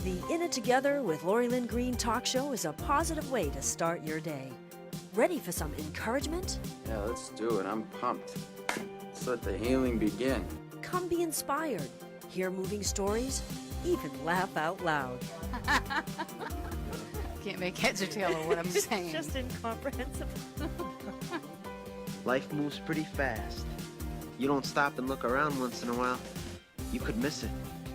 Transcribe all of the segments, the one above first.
The In It Together with Lori Lynn Greene talk show is a positive way to start your day. Ready for some encouragement? Yeah, let's do it. I'm pumped. Let's let the healing begin. Come be inspired, hear moving stories, even laugh out loud. Can't make heads or tail of what I'm saying. It's just incomprehensible. Life moves pretty fast. You don't stop and look around once in a while, you could miss it.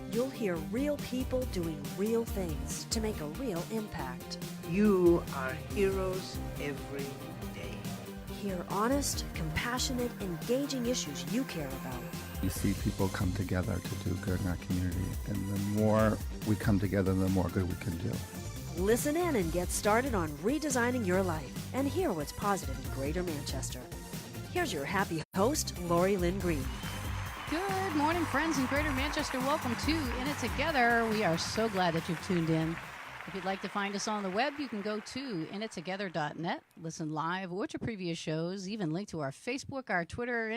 You'll hear real people doing real things to make a real impact. You are heroes every day. Hear honest, compassionate, engaging issues you care about. You see people come together to do good in our community, and the more we come together, the more good we can do. Listen in and get started on redesigning your life and hear what's positive in Greater Manchester. Here's your happy host, Lori Lynn Greene. Good morning, friends in Greater Manchester. Welcome to In It Together. We are so glad that you've tuned in. If you'd like to find us on the web, you can go to inittogether.net, listen live, watch our previous shows, even link to our Facebook, our Twitter,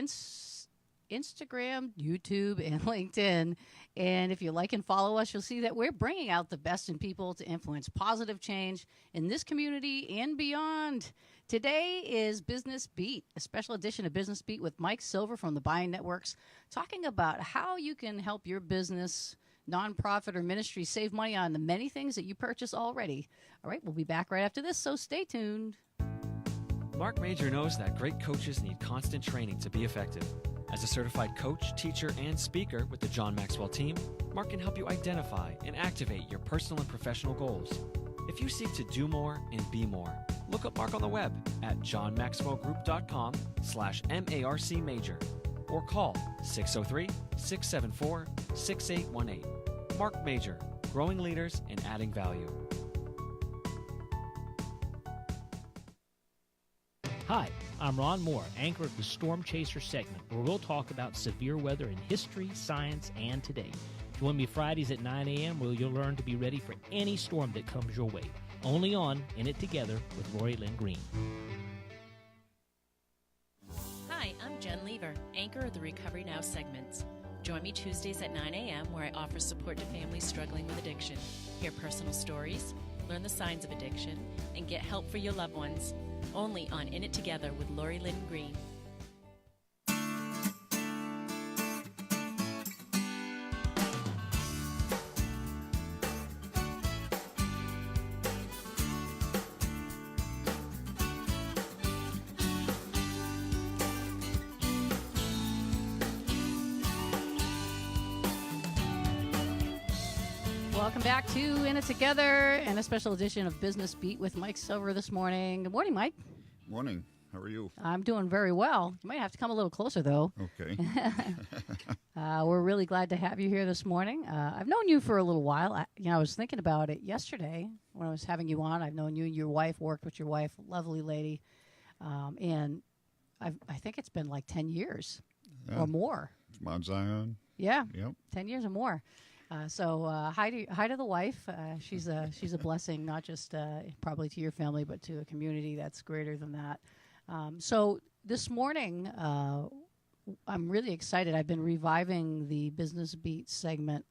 Instagram, YouTube, and LinkedIn. And if you like and follow us, you'll see that we're bringing out the best in people to influence positive change in this community and beyond. Today is Business Beat, a special edition of Business Beat with Mike Silver from the Buying Networks, talking about how you can help your business, nonprofit, or ministry save money on the many things that you purchase already. All right, we'll be back right after this, so stay tuned. Mark Major knows that great coaches need constant training to be effective. As a certified coach, teacher, and speaker with the John Maxwell team, Mark can help you identify and activate your personal and professional goals. If you seek to do more and be more, look up Mark on the web at johnmaxwellgroup.com/MARC Major or call 603-674-6818. Mark Major, growing leaders and adding value. Hi, I'm Ron Moore, anchor of the Storm Chaser segment, where we'll talk about severe weather in history, science, and today. Join me Fridays at 9 a.m. where you'll learn to be ready for any storm that comes your way. Only on In It Together with Lori Lynn Greene. Hi, I'm Jen Lever, anchor of the Recovery Now segments. Join me Tuesdays at 9 a.m. where I offer support to families struggling with addiction. Hear personal stories, learn the signs of addiction, and get help for your loved ones. Only on In It Together with Lori Lynn Greene. Welcome back to In It Together and a special edition of Business Beat with Mike Silver this morning. Good morning, Mike. Morning. How are you? I'm doing very well. You might have to come a little closer, though. Okay. We're really glad to have you here this morning. I've known you for a little while. I was thinking about it yesterday when I was having you on. I've known you and your wife, worked with your wife, lovely lady. And I think it's been like 10 years or more. Mount Zion. Yeah, Yep. 10 years or more. So hi to the wife. She's a blessing, not just probably to your family, but to a community that's greater than that. So this morning, I'm really excited. I've been reviving the Business Beat segment.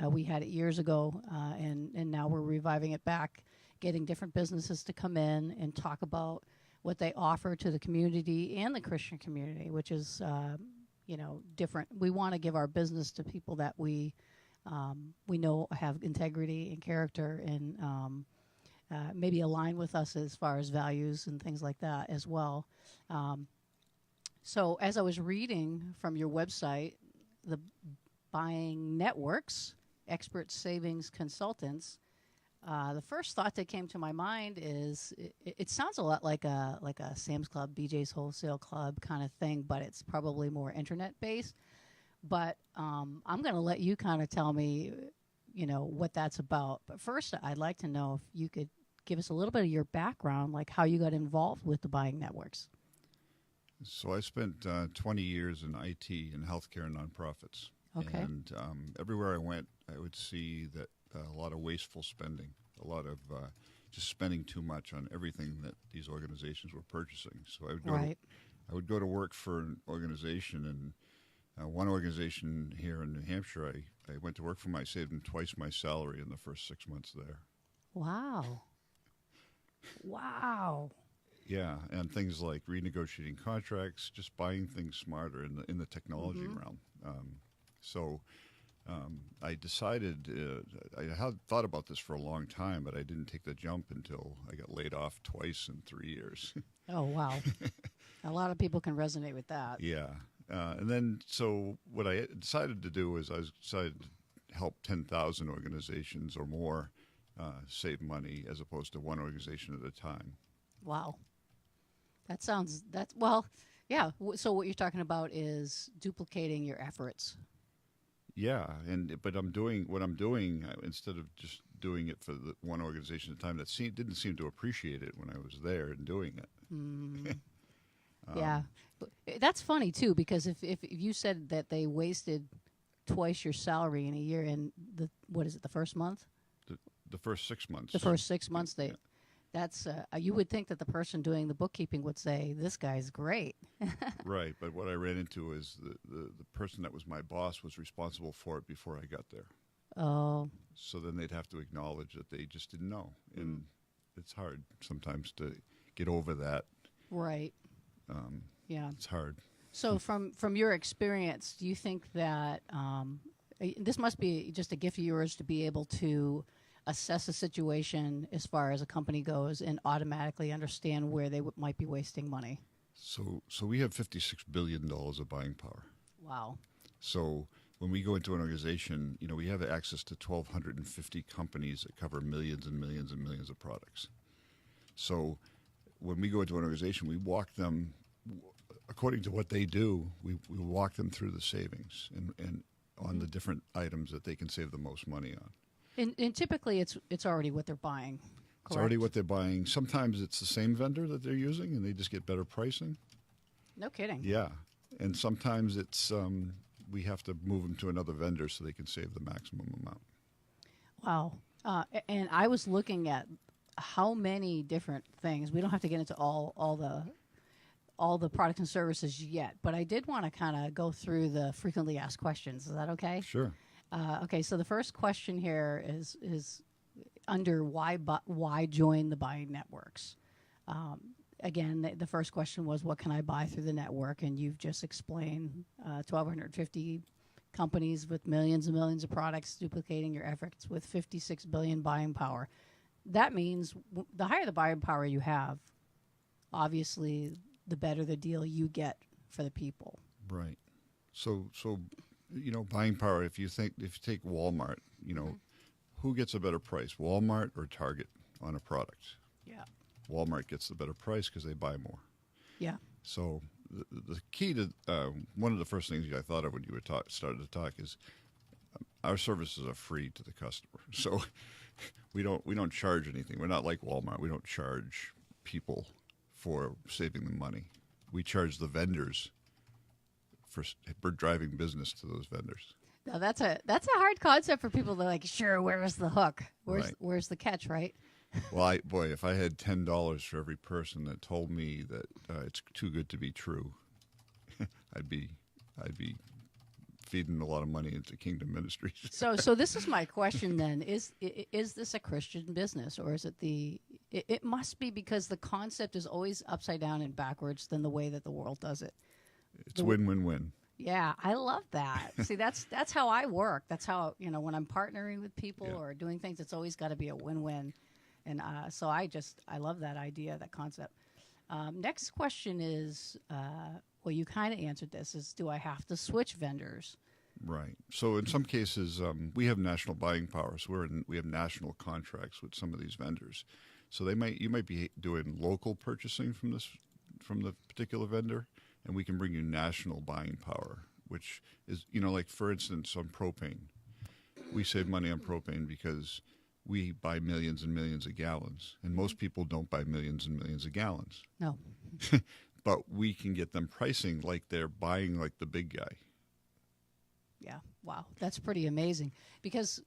We had it years ago, and now we're reviving it back, getting different businesses to come in and talk about what they offer to the community and the Christian community, which is different. We want to give our business to people that we know have integrity and character and maybe align with us as far as values and things like that as well. So as I was reading from your website, the Buying Networks, Expert Savings Consultants, the first thought that came to my mind is it sounds a lot like a Sam's Club, BJ's Wholesale Club kind of thing, but it's probably more internet-based. But I'm going to let you kind of tell me, what that's about. But first, I'd like to know if you could give us a little bit of your background, like how you got involved with the Buying Networks. So I spent 20 years in IT and healthcare and nonprofits. Okay. And everywhere I went, I would see that a lot of wasteful spending, a lot of just spending too much on everything that these organizations were purchasing. So I would go to work for an organization, and One organization here in New Hampshire, I went to work for them. I saved them twice my salary in the first 6 months there. Wow. Wow. Yeah, and things like renegotiating contracts, just buying things smarter in the technology realm. So I decided, I had thought about this for a long time, but I didn't take the jump until I got laid off twice in 3 years. Oh, wow. A lot of people can resonate with that. Yeah. And then, so what I decided to do is I decided to help 10,000 organizations or more save money as opposed to one organization at a time. Wow. Well, yeah. So what you're talking about is duplicating your efforts. Yeah, but what I'm doing instead of just doing it for the one organization at a time that didn't seem to appreciate it when I was there and doing it. Yeah, that's funny too, because if you said that they wasted twice your salary in a year in the first month? The first 6 months. The first 6 months, that's you would think that the person doing the bookkeeping would say, "This guy's great." Right, but what I ran into is the person that was my boss was responsible for it before I got there. Oh. So then they'd have to acknowledge that they just didn't know, and it's hard sometimes to get over that. Right. Yeah. It's hard. So from your experience, do you think that this must be just a gift of yours to be able to assess a situation as far as a company goes and automatically understand where they might be wasting money? So we have $56 billion of buying power. Wow. So when we go into an organization, we have access to 1,250 companies that cover millions and millions and millions of products. So when we go into an organization, we walk them, according to what they do, we walk them through the savings and on the different items that they can save the most money on. And typically it's already what they're buying, correct? It's already what they're buying. Sometimes it's the same vendor that they're using and they just get better pricing. No kidding. Yeah. And sometimes it's we have to move them to another vendor so they can save the maximum amount. Wow. And I was looking at how many different things. We don't have to get into all the products and services yet, but I did want to kind of go through the frequently asked questions. Is that okay? Sure. Okay, so the first question here is under why join the buying networks? Again, the first question was, what can I buy through the network? And you've just explained 1,250 companies with millions and millions of products duplicating your efforts with 56 billion buying power. That means the higher the buying power you have, obviously, the better the deal you get for the people. Right. So buying power. If you take Walmart, who gets a better price, Walmart or Target on a product? Yeah. Walmart gets the better price because they buy more. Yeah. So the key to one of the first things I thought of when you started to talk is our services are free to the customer. So we don't charge anything. We're not like Walmart. We don't charge people for saving them money. We charge the vendors for driving business to those vendors. Now that's a hard concept for people. They're like, sure, where's the hook? Where's the catch, right? Well, if I had $10 for every person that told me that it's too good to be true, I'd be feeding a lot of money into Kingdom Ministries. So this is my question then: is this a Christian business, or is it It must be, because the concept is always upside down and backwards than the way that the world does it. It's win-win-win. Yeah, I love that. See, that's how I work. That's how, when I'm partnering with people or doing things, it's always got to be a win-win. And so I love that idea, that concept. Next question is, well, you kind of answered this, is do I have to switch vendors? Right. So in some cases, we have national buying power. So we have national contracts with some of these vendors. So you might be doing local purchasing from the particular vendor, and we can bring you national buying power, which is, like for instance, on propane. We save money on propane because we buy millions and millions of gallons, and most people don't buy millions and millions of gallons. No. But we can get them pricing like they're buying like the big guy. Yeah. Wow. That's pretty amazing because,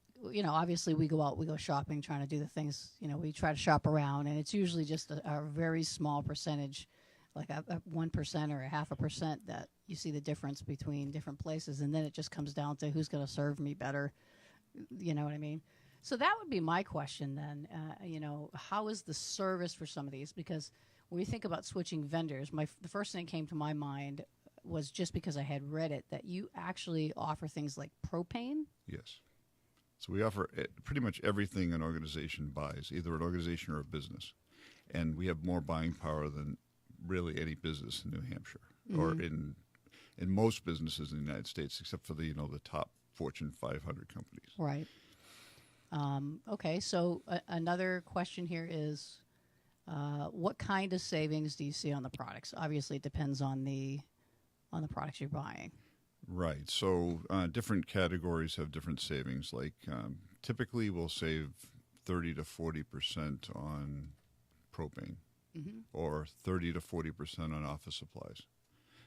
obviously we go shopping, trying to do the things, we try to shop around, and it's usually just a very small percentage, like a 1% or a 0.5% that, you see the difference between different places, and then it just comes down to who's going to serve me better. You know what I mean? So that would be my question then. How is the service for some of these? Because when you think about switching vendors, the first thing that came to my mind was, just because I had read it, that you actually offer things like propane. Yes. So we offer pretty much everything an organization buys, either an organization or a business. And we have more buying power than really any business in New Hampshire, or in most businesses in the United States, except for the top Fortune 500 companies. Right. Okay, so another question here is, what kind of savings do you see on the products? Obviously, it depends on the products you're buying. Right. So different categories have different savings. Like typically, we'll save 30 to 40% on propane, or 30 to 40% on office supplies.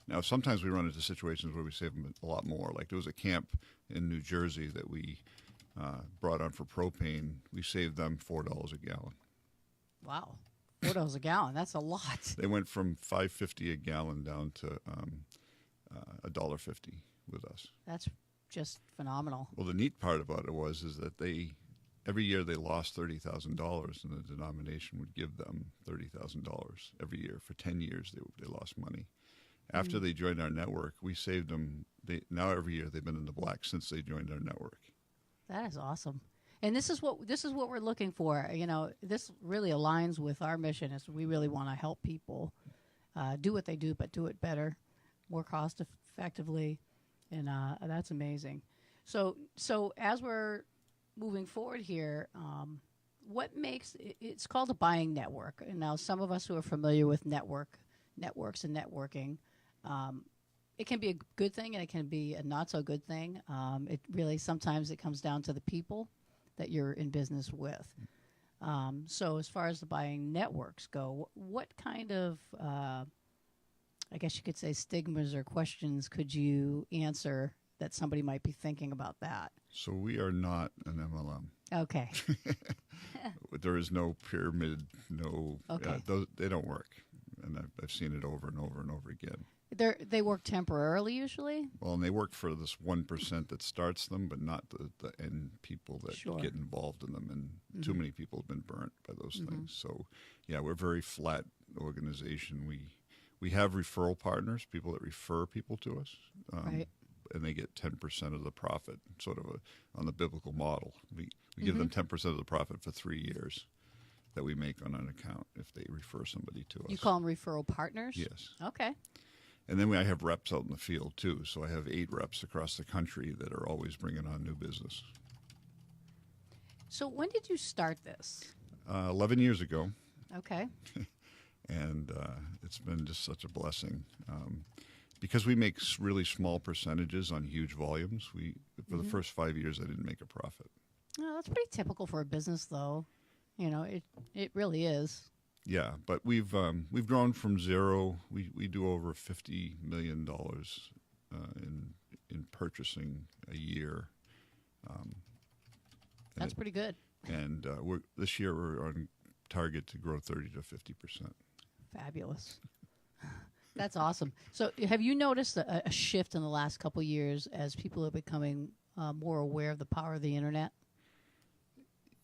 Now, sometimes we run into situations where we save them a lot more. Like there was a camp in New Jersey that we brought on for propane. We saved them $4 a gallon. Wow, $4 a gallon. That's a lot. They went from $5.50 a gallon down to $1.50 with us. That's just phenomenal. Well, the neat part about it is that every year they lost $30,000, and the denomination would give them $30,000 every year. For 10 years, they lost money. After they joined our network, we saved them. Now every year they've been in the black since they joined our network. That is awesome. And this is what we're looking for. This really aligns with our mission. Is we really want to help people do what they do, but do it better, more cost effectively, and that's amazing. So as we're moving forward here, what makes it's called a buying network. And now some of us who are familiar with networks and networking, it can be a good thing and it can be a not so good thing. It really sometimes it comes down to the people that you're in business with. So as far as the buying networks go, what kind of I guess you could say stigmas or questions could you answer that somebody might be thinking about that? So we are not an MLM. Okay. There is no pyramid, Okay. They don't work. And I've seen it over and over and over again. They work temporarily usually? Well, and they work for this 1% that starts them, but not the end people that get involved in them. And too many people have been burnt by those things. So, yeah, we're a very flat organization. We have referral partners, people that refer people to us. Right. And they get 10% of the profit, sort of on the biblical model. We give them 10% of the profit for 3 years that we make on an account if they refer somebody to us. You call them referral partners? Yes. Okay. And then I have reps out in the field, too. So I have 8 reps across the country that are always bringing on new business. So when did you start this? 11 years ago. Okay. And it's been just such a blessing. Because we make really small percentages on huge volumes, for the first 5 years, I didn't make a profit. Oh, that's pretty typical for a business, though. It really is. Yeah, but we've grown from zero. We do over $50 million in purchasing a year. That's pretty good. And this year we're on target to grow 30 to 50%. Fabulous. That's awesome. So have you noticed a shift in the last couple of years as people are becoming more aware of the power of the internet?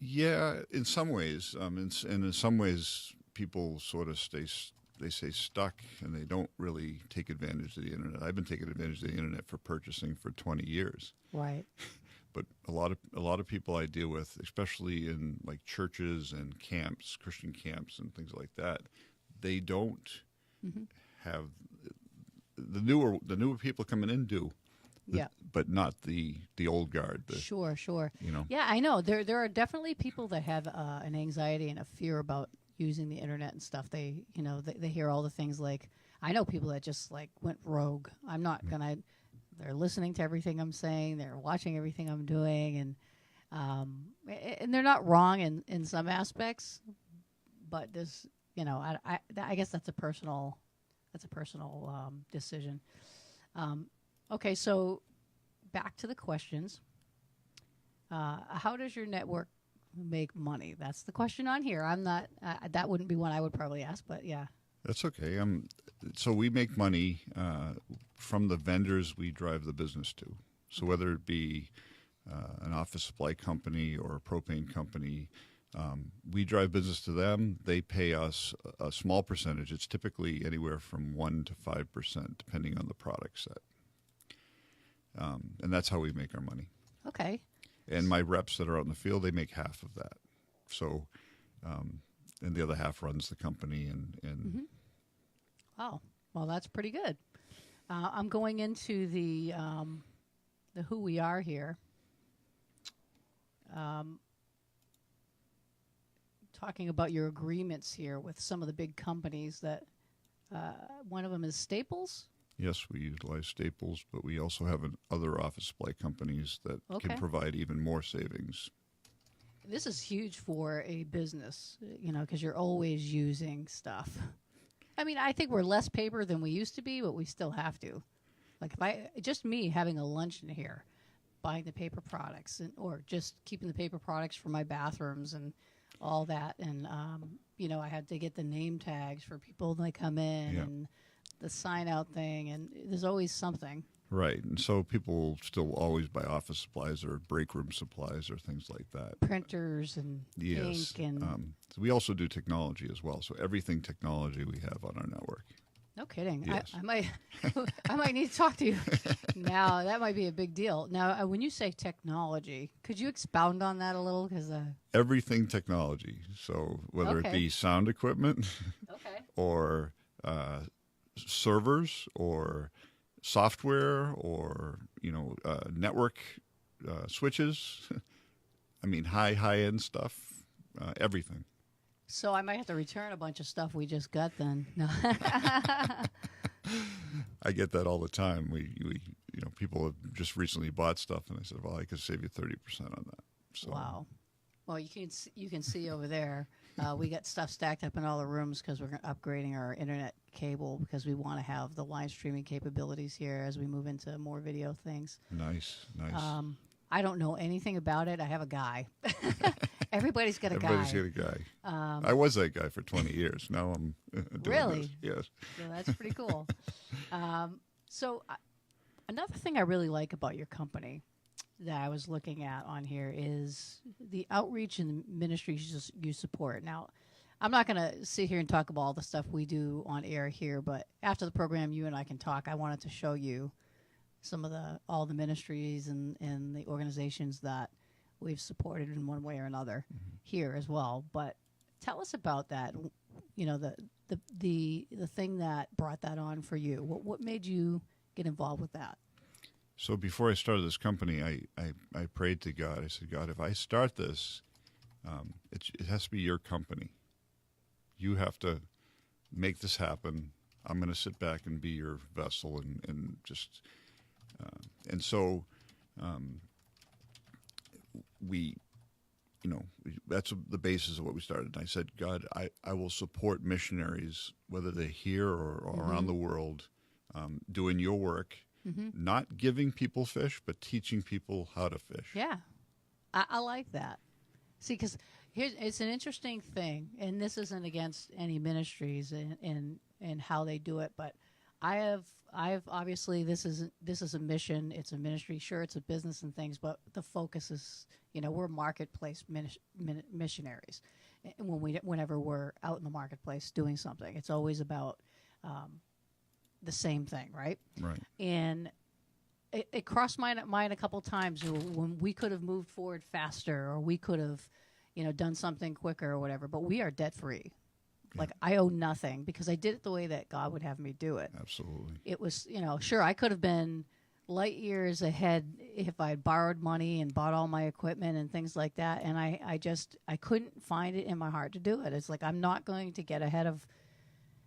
Yeah, in some ways. And in some ways, people sort of stay stuck and they don't really take advantage of the internet. I've been taking advantage of the internet for purchasing for 20 years. Right. But a lot of people I deal with, especially in like churches and camps, Christian camps and things like that, they don't have the newer people coming in do. But not the old guard. Sure. Yeah, I know. There are definitely people that have an anxiety and a fear about using the internet and stuff. They hear all the things like, I know people that just like went rogue. I'm not gonna. They're listening to everything I'm saying. They're watching everything I'm doing, and they're not wrong in some aspects, but this, I guess that's a personal decision. Okay, so back to the questions. How does your network make money? That's the question on here. I'm not. That wouldn't be one I would probably ask, but yeah. That's okay. So we make money from the vendors we drive the business to. So whether it be an office supply company or a propane company, we drive business to them. They pay us a small percentage. It's typically anywhere from 1% to 5%, depending on the product set. And that's how we make our money. Okay. And my reps that are out in the field, they make half of that. So, and the other half runs the company. And Oh, well, that's pretty good. I'm going into the who we are here. Talking about your agreements here with some of the big companies that one of them is Staples. Yes, we utilize Staples, but we also have other office supply companies that Okay. can provide even more savings. This is huge for a business, because you're always using stuff. I mean, I think we're less paper than we used to be, but we still have to. Like just me having a lunch in here, buying the paper products, or just keeping the paper products for my bathrooms and all that. And, I had to get the name tags for people when they come in and the sign-out thing, and there's always something. Right, and so people still always buy office supplies or break room supplies or things like that. Printers and ink and... So we also do technology as well, so everything technology we have on our network. No kidding. Yes. I might I might need to talk to you now. That might be a big deal. Now, when you say technology, could you expound on that a little? Because everything technology, so whether it be sound equipment or servers or software or network switches. I mean, high-end stuff, everything. So I might have to return a bunch of stuff we just got then. No. I get that all the time. We people have just recently bought stuff, and I said, well, I could save you 30% on that. So. Wow. Well, you can see over there, we got stuff stacked up in all the rooms because we're upgrading our internet cable because we want to have the live streaming capabilities here as we move into more video things. Nice. I don't know anything about it. I have a guy. Everybody's got a guy. Everybody's got a guy. I was that guy for 20 years. Now I'm doing really? this. Yes. Yeah, that's pretty cool. So another thing I really like about your company that I was looking at on here is the outreach and the ministries you support. Now, I'm not going to sit here and talk about all the stuff we do on air here, but after the program, you and I can talk. I wanted to show you some of all the ministries and the organizations that we've supported in one way or another here as well. But tell us about that. The thing that brought that on for you. What made you get involved with that? So before I started this company, I prayed to God. I said, God, if I start this, it has to be your company. You have to make this happen. I'm going to sit back and be your vessel and just... and so that's the basis of what we started. And I said, God, I will support missionaries, whether they're here or around the world, doing your work, not giving people fish, but teaching people how to fish. Yeah, I like that. See, because it's an interesting thing, and this isn't against any ministries and how they do it, but I have obviously this is a mission. It's a ministry. Sure, it's a business and things, but the focus is, we're marketplace missionaries. Whenever we're out in the marketplace doing something, it's always about the same thing, right? Right. And it crossed my mind a couple times when we could have moved forward faster, or we could have, done something quicker or whatever. But we are debt free. Like, I owe nothing because I did it the way that God would have me do it. Absolutely. It was, sure, I could have been light years ahead if I had borrowed money and bought all my equipment and things like that. And I couldn't find it in my heart to do it. It's like, I'm not going to get ahead of,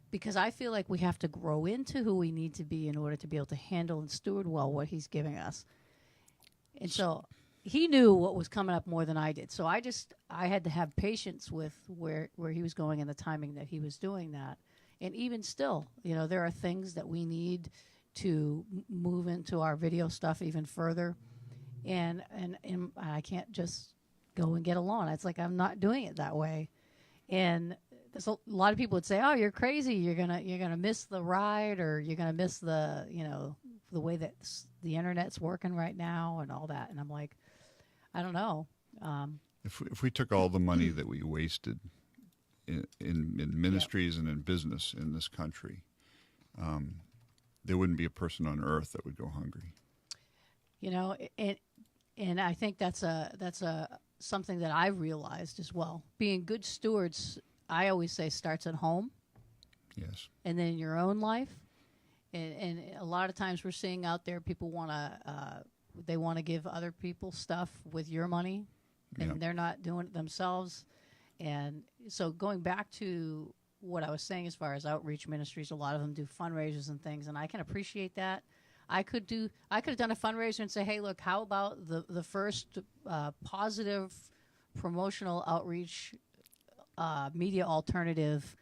because I feel like we have to grow into who we need to be in order to be able to handle and steward well what he's giving us. And so he knew what was coming up more than I did. So I had to have patience with where he was going and the timing that he was doing that. And even still, there are things that we need to move into our video stuff even further. And I can't just go and get a loan. It's like I'm not doing it that way. And there's a lot of people would say, "Oh, you're crazy. You're gonna miss the ride, or you're gonna miss the the way that the internet's working right now and all that." And I'm like, I don't know. If we took all the money that we wasted in ministries and in business in this country, there wouldn't be a person on earth that would go hungry. And I think that's something that I've realized as well. Being good stewards, I always say, starts at home. Yes. And then in your own life. And a lot of times we're seeing out there people want to give other people stuff with your money, and they're not doing it themselves. And so going back to what I was saying as far as outreach ministries, a lot of them do fundraisers and things, and I can appreciate that. I could have done a fundraiser and say, hey, look, how about the first positive promotional outreach media alternative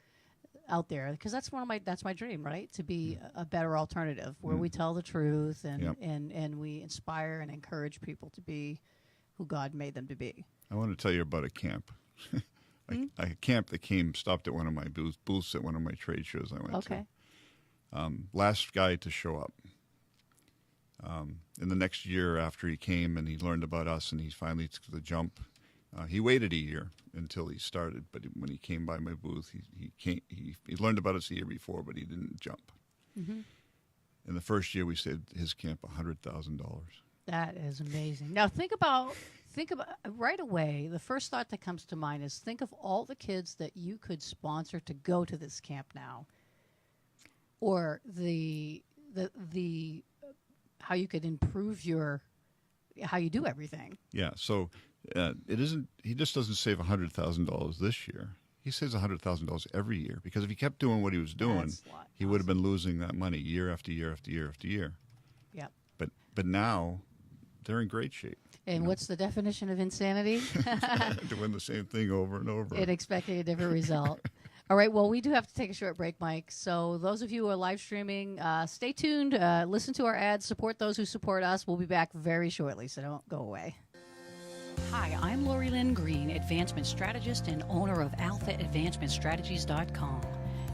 out there, because that's my dream, right? To be a better alternative where we tell the truth and we inspire and encourage people to be who God made them to be. I want to tell you about a camp. A camp that stopped at one of my booths at one of my trade shows I went to. Last guy to show up. In the next year after he came and he learned about us and he finally took the jump, he waited a year until he started. But when he came by my booth, he learned about us the year before, but he didn't jump. Mm-hmm. In the first year, we saved his camp $100,000. That is amazing. Now think about right away. The first thought that comes to mind is think of all the kids that you could sponsor to go to this camp now, or the how you could improve how you do everything. Yeah. So it isn't. He just doesn't save $100,000 this year. He saves $100,000 every year, because if he kept doing what he was doing, he would have been losing that money year after year after year after year. Yep. But now they're in great shape. And what's the definition of insanity? Doing the same thing over and over. And expecting a different result. All right, well, we do have to take a short break, Mike. So those of you who are live streaming, stay tuned. Listen to our ads. Support those who support us. We'll be back very shortly, so don't go away. Hi, I'm Lori Lynn Greene, Advancement Strategist and owner of AlphaAdvancementStrategies.com.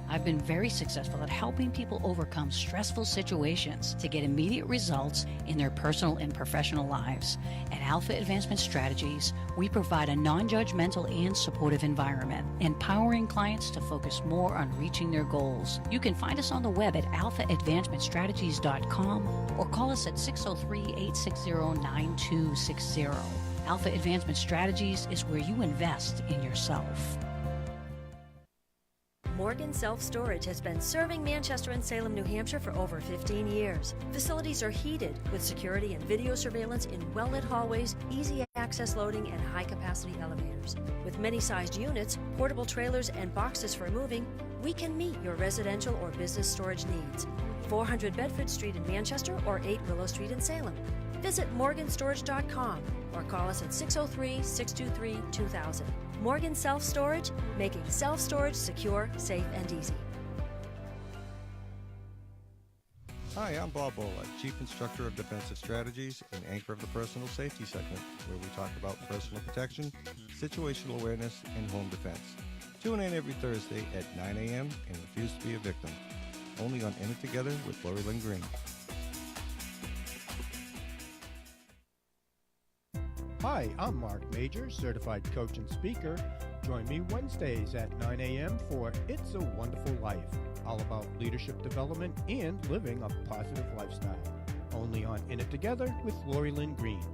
I've been very successful at helping people overcome stressful situations to get immediate results in their personal and professional lives. At Alpha Advancement Strategies, we provide a non-judgmental and supportive environment, empowering clients to focus more on reaching their goals. You can find us on the web at alphaadvancementstrategies.com or call us at 603-860-9260. Alpha Advancement Strategies is where you invest in yourself. Morgan Self-Storage has been serving Manchester and Salem, New Hampshire for over 15 years. Facilities are heated with security and video surveillance in well-lit hallways, easy access loading, and high-capacity elevators. With many-sized units, portable trailers, and boxes for moving, we can meet your residential or business storage needs. 400 Bedford Street in Manchester or 8 Willow Street in Salem. Visit morganstorage.com or call us at 603-623-2000. Morgan Self-Storage, making self-storage secure, safe, and easy. Hi, I'm Bob Bola, Chief Instructor of Defensive Strategies and anchor of the Personal Safety segment, where we talk about personal protection, situational awareness, and home defense. Tune in every Thursday at 9 a.m. and refuse to be a victim. Only on In It Together with Lori Lynn Greene. Hi, I'm Mark Major, certified coach and speaker. Join me Wednesdays at 9 a.m. for It's a Wonderful Life, all about leadership development and living a positive lifestyle. Only on In It Together with Lori Lynn Greene.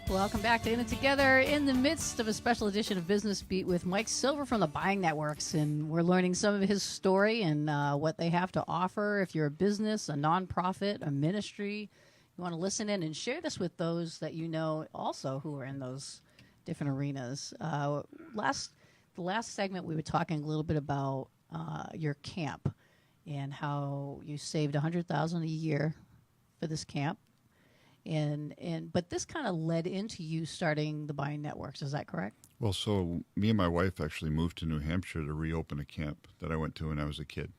Welcome back to In It Together, in the midst of a special edition of Business Beat with Mike Silver from the Buying Networks. And we're learning some of his story and what they have to offer. If you're a business, a nonprofit, a ministry, you want to listen in and share this with those that you know also who are in those different arenas. The last segment, we were talking a little bit about your camp and how you saved $100,000 a year for this camp. But this kind of led into you starting the buying networks. Is that correct? Well, so me and my wife actually moved to New Hampshire to reopen a camp that I went to when I was a kid.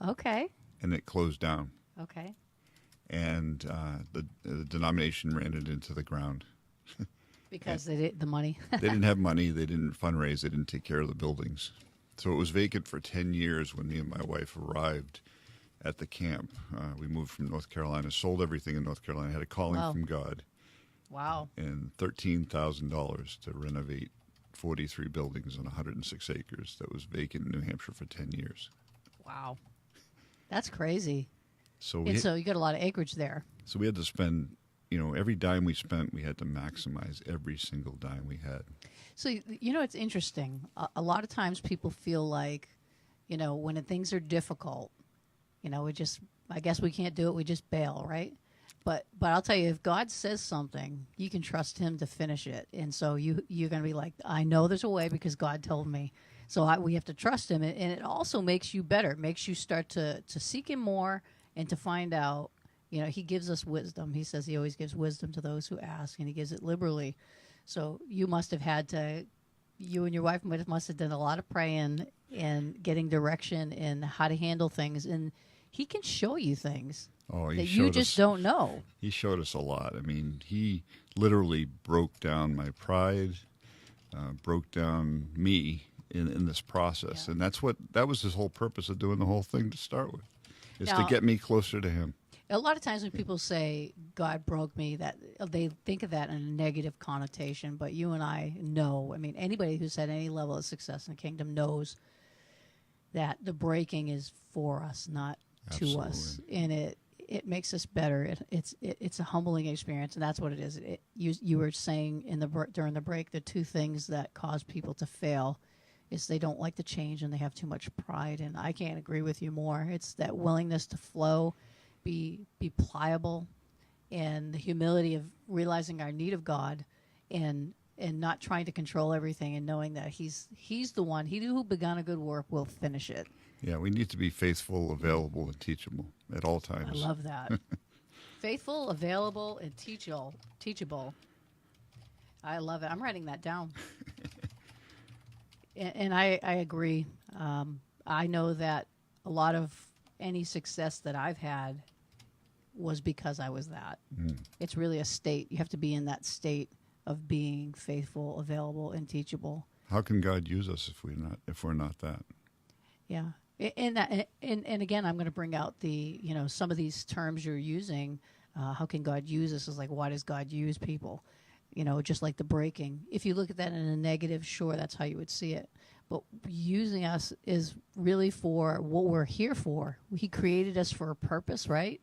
Okay. And it closed down. Okay. And the denomination ran it into the ground. Because they did the money. They didn't have money. They didn't fundraise. They didn't take care of the buildings. So it was vacant for 10 years when me and my wife arrived at the camp. We moved from North Carolina, sold everything in North Carolina, had a calling from God. Wow. And $13,000 to renovate 43 buildings on 106 acres that was vacant in New Hampshire for 10 years. Wow. That's crazy. So so you got a lot of acreage there. So we had to spend, every dime we spent, we had to maximize every single dime we had. So, it's interesting. A lot of times people feel like, when things are difficult, I guess we can't do it. We just bail, right? But I'll tell you, if God says something, you can trust him to finish it. And so you're going to be like, I know there's a way because God told me. So we have to trust him. And it also makes you better. It makes you start to seek him more and to find out, he gives us wisdom. He says he always gives wisdom to those who ask, and he gives it liberally. So you must have you and your wife must have done a lot of praying and getting direction in how to handle things. And he can show you things that you just don't know. He showed us a lot. I mean, he literally broke down my pride, broke down me in this process. Yeah. And that was his whole purpose of doing the whole thing to start with, is to get me closer to him. A lot of times when people say God broke me, that they think of that in a negative connotation. But you and I know, anybody who's had any level of success in the kingdom knows that the breaking is for us, not to us, and it makes us better. It's a humbling experience, and that's what it is. You were saying during the break, the two things that cause people to fail is they don't like the change and they have too much pride. And I can't agree with you more. It's that willingness to flow, be pliable, and the humility of realizing our need of God, and not trying to control everything, and knowing that he's the one. He who begun a good work will finish it. Yeah, we need to be faithful, available, and teachable at all times. I love that. Faithful, available, and teachable. I love it. I'm writing that down. and I agree. I know that a lot of any success that I've had was because I was that. It's really a state. You have to be in that state of being faithful, available, and teachable. How can God use us if we're not that? Yeah. And again, I'm going to bring out some of these terms you're using. How can God use us? Is like, why does God use people? Just like the breaking. If you look at that in a negative, sure, that's how you would see it. But using us is really for what we're here for. He created us for a purpose, right?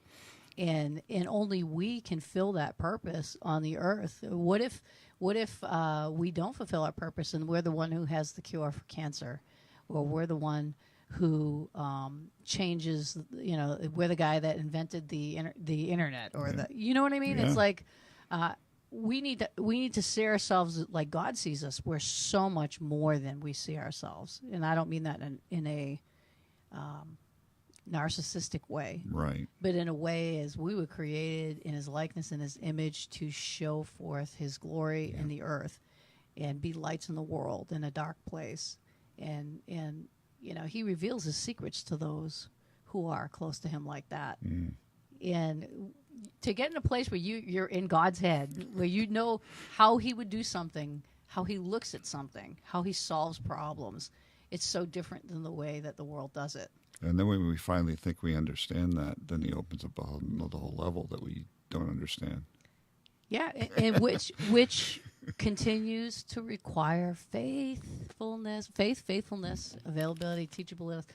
And only we can fill that purpose on the earth. What if we don't fulfill our purpose and we're the one who has the cure for cancer, or we're the one who changes? We're the guy that invented the internet, or you know what I mean? Yeah. It's like we need to see ourselves like God sees us. We're so much more than we see ourselves, and I don't mean that in a narcissistic way, right? But in a way, as we were created in his likeness and his image to show forth his glory in the earth and be lights in the world in a dark place. And he reveals his secrets to those who are close to him like that. And to get in a place where you're in God's head, where you know how he would do something, how he looks at something, how he solves problems, it's so different than the way that the world does it. And then when we finally think we understand that, then he opens up the whole level that we don't understand. Yeah, and which continues to require faithfulness, availability, teachability.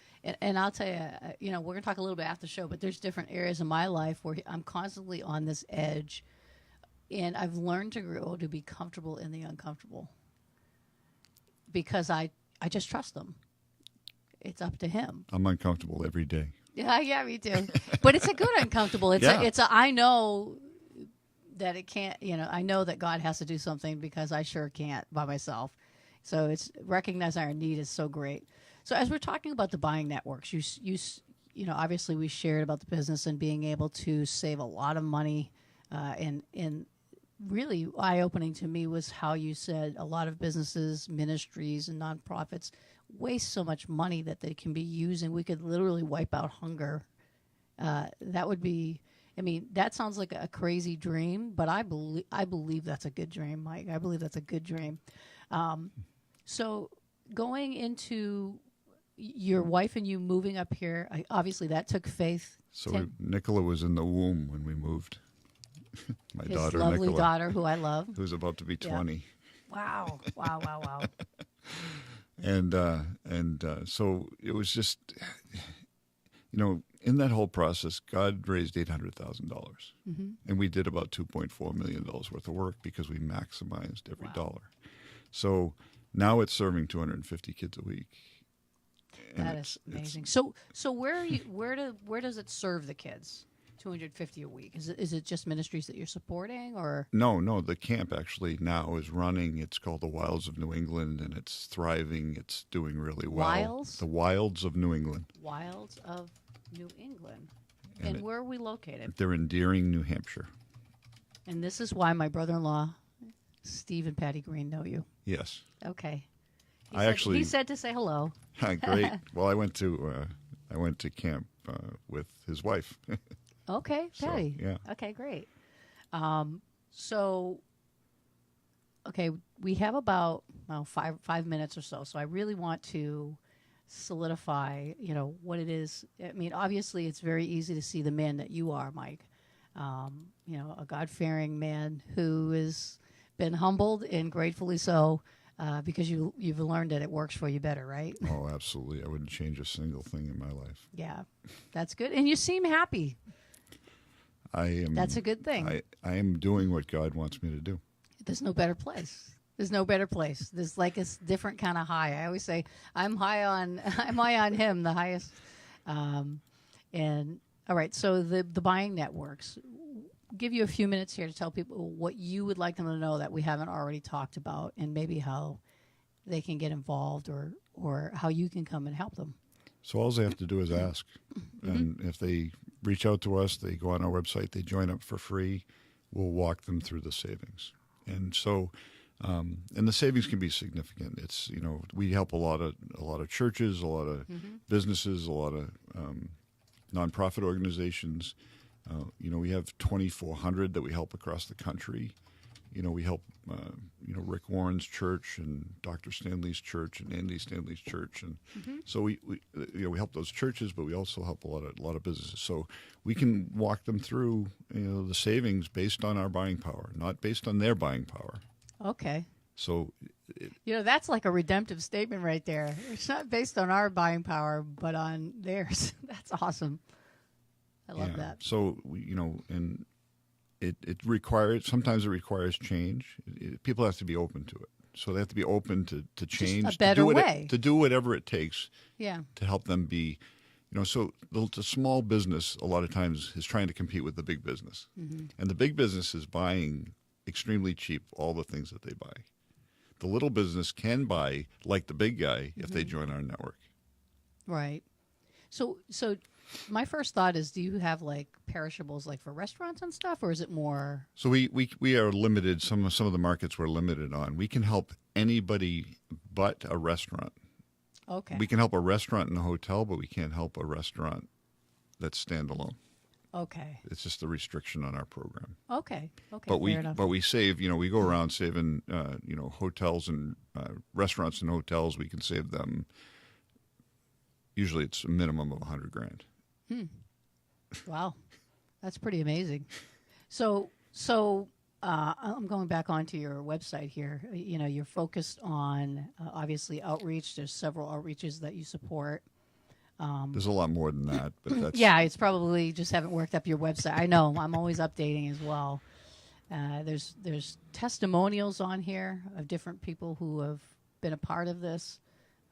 And I'll tell you, we're going to talk a little bit after the show, but there's different areas in my life where I'm constantly on this edge, and I've learned to grow to be comfortable in the uncomfortable because I just trust him. It's up to him. I'm uncomfortable every day. Yeah, me too. But it's a good uncomfortable. I know that it can't, I know that God has to do something because I sure can't by myself. So it's recognizing our need is so great. So as we're talking about the buying networks, you obviously we shared about the business and being able to save a lot of money And really eye-opening to me was how you said a lot of businesses, ministries, and nonprofits waste so much money that they can be using. We could literally wipe out hunger. That would be, I mean, that sounds like a crazy dream, but I believe that's a good dream, Mike. I believe that's a good dream. So going into your wife and you moving up here, obviously that took faith. So Nicola was in the womb when we moved. My His daughter, lovely Nicola, daughter, who I love, who's about to be 20. Wow! And so it was just, in that whole process, God raised $800,000, and we did about $2.4 million worth of work because we maximized every dollar. So now it's serving 250 kids a week. That is amazing. So where are you? Where does it serve the kids? 250 a week. Is it just ministries that you're supporting, or? No. The camp actually now is running. It's called the Wilds of New England, and it's thriving. It's doing really well. Wilds? The Wilds of New England. Wilds of New England. And where are we located? They're in Deering, New Hampshire. And this is why my brother-in-law, Steve and Patty Greene, know you. Yes. Okay. He said to say hello. Great. Well, I went to camp with his wife. Okay, Patty. So, yeah. Okay, great. Okay, we have about 5 minutes or so. So I really want to solidify, what it is. I mean, obviously, it's very easy to see the man that you are, Mike. A God-fearing man who has been humbled and gratefully so. Because you've learned that it works for you better, right? Oh, absolutely. I wouldn't change a single thing in my life. Yeah, that's good. And you seem happy. I am. That's a good thing. I am doing what God wants me to do. There's no better place. There's like a different kind of high. I always say I'm high on him, the highest. And all right, so the buying networks. Give you a few minutes here to tell people what you would like them to know that we haven't already talked about, and maybe how they can get involved or how you can come and help them. So all they have to do is ask. And if they reach out to us, they go on our website, they join up for free, we'll walk them through the savings. And so, and the savings can be significant. It's, we help a lot of churches, a lot of businesses, a lot of nonprofit organizations. We have 2,400 that we help across the country. We help, Rick Warren's church and Dr. Stanley's church and Andy Stanley's church, and so we help those churches, but we also help a lot of businesses. So we can walk them through, the savings based on our buying power, not based on their buying power. Okay. So, that's like a redemptive statement right there. It's not based on our buying power, but on theirs. That's awesome. I love that. So and it requires, sometimes it requires change. People have to be open to it. So they have to be open to change. Just a better way. To do whatever it takes. Yeah. To help them be, so the small business a lot of times is trying to compete with the big business. And the big business is buying extremely cheap all the things that they buy. The little business can buy like the big guy if they join our network. Right. So my first thought is, do you have like perishables like for restaurants and stuff, or is it more? So we are limited. Some of the markets we're limited on. We can help anybody but a restaurant. Okay. We can help a restaurant and a hotel, but we can't help a restaurant that's standalone. Okay. It's just a restriction on our program. Okay. But we save. We go around saving. Hotels and restaurants and hotels. We can save them. Usually, it's a minimum of $100,000. Wow, that's pretty amazing. So I'm going back onto your website here. You're focused on obviously outreach. There's several outreaches that you support. There's a lot more than that, but that's it's probably just haven't worked up your website. I know. I'm always updating as well. There's testimonials on here of different people who have been a part of this,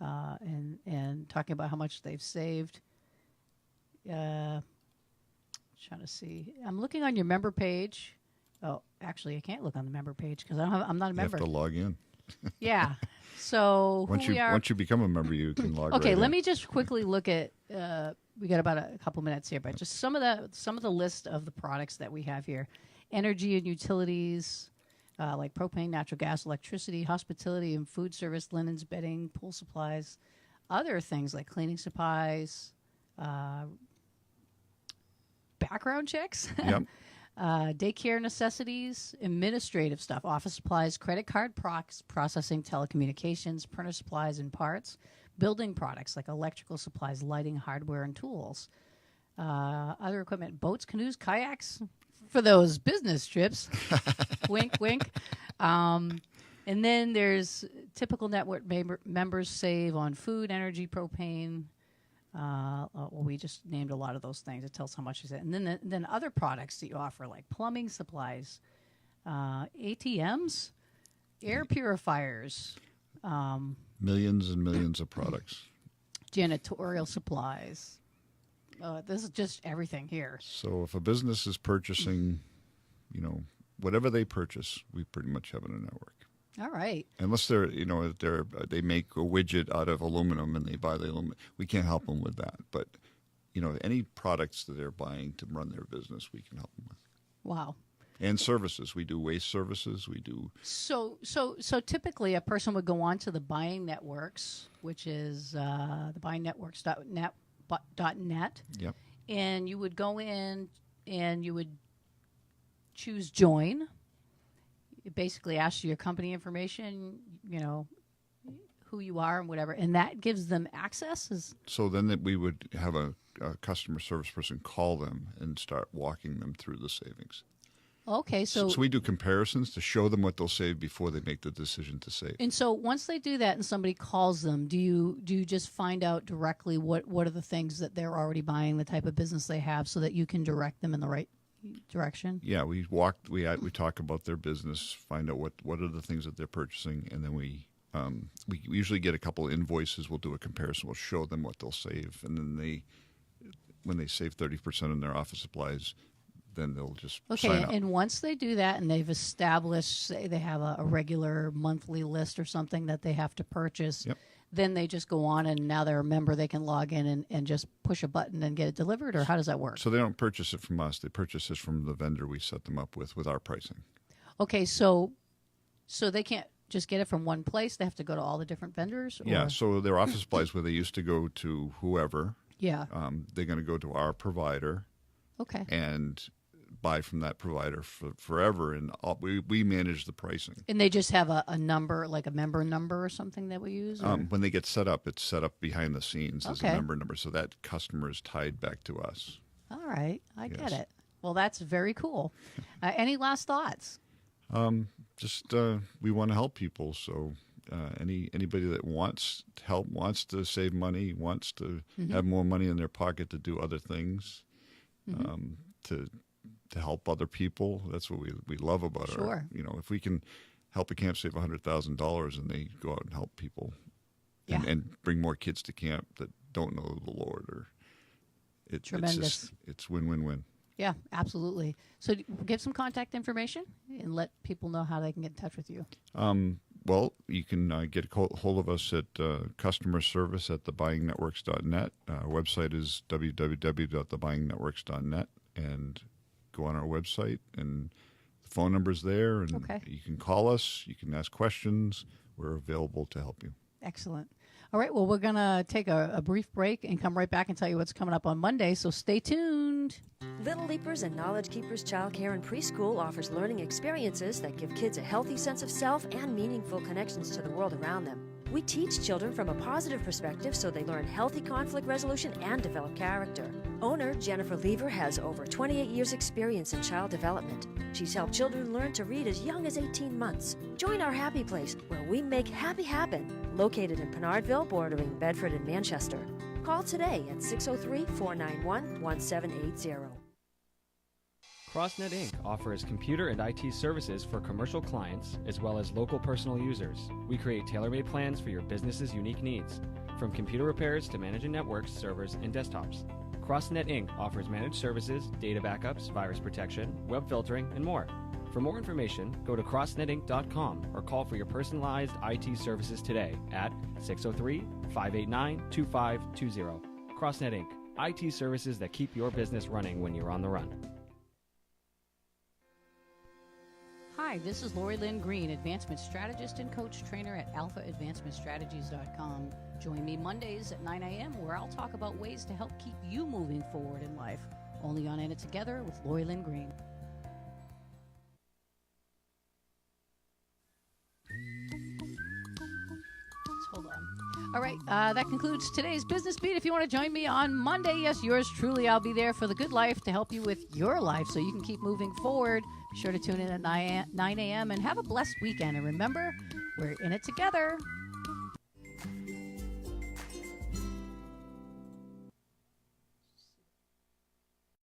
and talking about how much they've saved. Trying to see. I'm looking on your member page. Oh, actually, I can't look on the member page because I'm not a member. You have to log in. Yeah. So once you become a member, you can log. Okay, right let in. me just quickly look at. We got about a couple minutes here, but just some of the list of the products that we have here, energy and utilities, like propane, natural gas, electricity, hospitality and food service, linens, bedding, pool supplies, other things like cleaning supplies, background checks, Yep. daycare necessities, administrative stuff, office supplies, credit card processing, telecommunications, printer supplies and parts, building products like electrical supplies, lighting, hardware, and tools. Other equipment, boats, canoes, kayaks for those business trips. Wink, wink. And then there's typical network members save on food, energy, propane. Well, we just named a lot of those things. It tells how much is it. And then other products that you offer, like plumbing supplies, ATMs, air purifiers. Millions and millions of products. Janitorial supplies. This is just everything here. So if a business is purchasing, whatever they purchase, we pretty much have in a network. All right. Unless they make a widget out of aluminum and they buy the aluminum, we can't help them with that. But any products that they're buying to run their business, we can help them with. Wow. And services, we do waste services. We do. So typically, a person would go on to the buying networks, which is the buyingnetworks.net. Yep. And you would go in and you would choose join. It basically asks you your company information, who you are and whatever, and that gives them access. So then we would have a customer service person call them and start walking them through the savings. Okay, so we do comparisons to show them what they'll save before they make the decision to save. And so once they do that and somebody calls them, do you just find out directly what are the things that they're already buying, the type of business they have, so that you can direct them in the right direction? Yeah, we talk about their business, find out what are the things that they're purchasing, and then we usually get a couple of invoices. We'll do a comparison. We'll show them what they'll save, and then when they save 30% in their office supplies, then they'll just sign up. And once they do that and they've established, say they have a regular monthly list or something that they have to purchase, yep. Then they just go on and now they're a member, they can log in and just push a button and get it delivered, or how does that work? So they don't purchase it from us. They purchase it from the vendor we set them up with our pricing. Okay, so they can't just get it from one place. They have to go to all the different vendors? Or? Yeah, so their office supplies where they used to go to whoever, yeah, they're going to go to our provider. Okay. And buy from that provider forever, and we manage the pricing. And they just have a number, like a member number or something that we use? When they get set up, it's set up behind the scenes as a member number, so that customer is tied back to us. All right, I get it. Well, that's very cool. Any last thoughts? We want to help people, so anybody that wants help, wants to save money, wants to have more money in their pocket to do other things, to help other people. That's what we love about it. Sure. If we can help a camp save $100,000 and they go out and help people and bring more kids to camp that don't know the Lord, or tremendous. It's win-win-win. Yeah, absolutely. So give some contact information and let people know how they can get in touch with you. Well, you can get a hold of us at customer service at thebuyingnetworks.net. Our website is www.thebuyingnetworks.net, and go on our website, and the phone number's there, and you can call us, you can ask questions. We're available to help you. Excellent. All right, well, we're going to take a brief break and come right back and tell you what's coming up on Monday, so stay tuned. Little Leapers and Knowledge Keepers Childcare and Preschool offers learning experiences that give kids a healthy sense of self and meaningful connections to the world around them. We teach children from a positive perspective so they learn healthy conflict resolution and develop character. Owner Jennifer Lever has over 28 years' experience in child development. She's helped children learn to read as young as 18 months. Join our happy place where we make happy happen. Located in Pinardville, bordering Bedford and Manchester. Call today at 603-491-1780. CrossNet Inc. offers computer and IT services for commercial clients as well as local personal users. We create tailor-made plans for your business's unique needs, from computer repairs to managing networks, servers, and desktops. CrossNet Inc. offers managed services, data backups, virus protection, web filtering, and more. For more information, go to crossnetinc.com or call for your personalized IT services today at 603-589-2520. CrossNet Inc. IT services that keep your business running when you're on the run. Hi, this is Lori Lynn Greene, Advancement Strategist and Coach Trainer at alphaadvancementstrategies.com. Join me Mondays at 9 a.m. where I'll talk about ways to help keep you moving forward in life. Only on In It Together with Lori Lynn Greene. Hold on. All right, that concludes today's Business Beat. If you want to join me on Monday, yes, yours truly, I'll be there for the good life to help you with your life so you can keep moving forward. Be sure to tune in at 9 a.m. and have a blessed weekend. And remember, we're in it together.